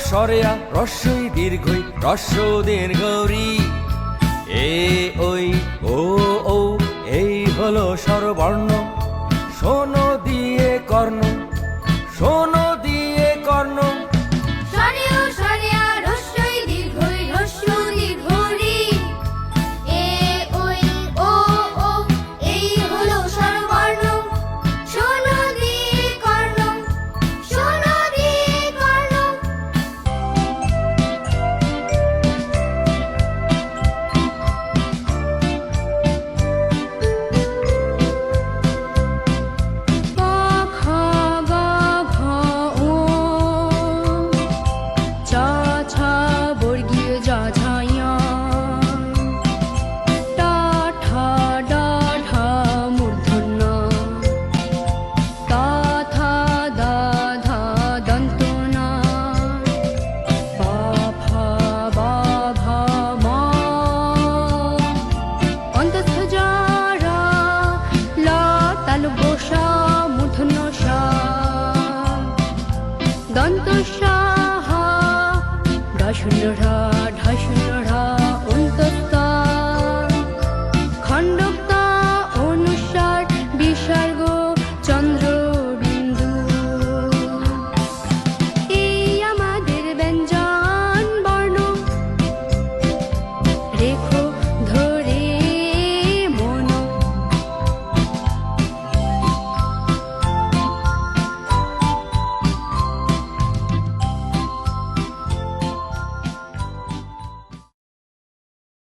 সরেয়া রস্যই দীর্ঘই রস্য দীর্ঘরি এ ওই ও ও এই হলো স্বরবর্ণ শোনো দিয়ে কর্ণ শোনো দিয়ে কর্ণ সরেয় সরেয়া রস্যই দীর্ঘই রস্য দীর্ঘরি এ ওই ও ও এই হলো স্বরবর্ণ শোনো দিয়ে কর্ণ শোনো দিয়ে কর্ণ ক খ গ ঘ ঙ চ ছ বর্গীয় জ ঝ ঞ ট ঠ ড ঢ মূর্ধন্য ত থ দ ধ দন্ত ন প ফ ব ভ ম অন্তঃ জ র ল তালব্য স মূর্ধন্য স দন্ত স হ ঢ শূন্য ঢ ঢ শূন্য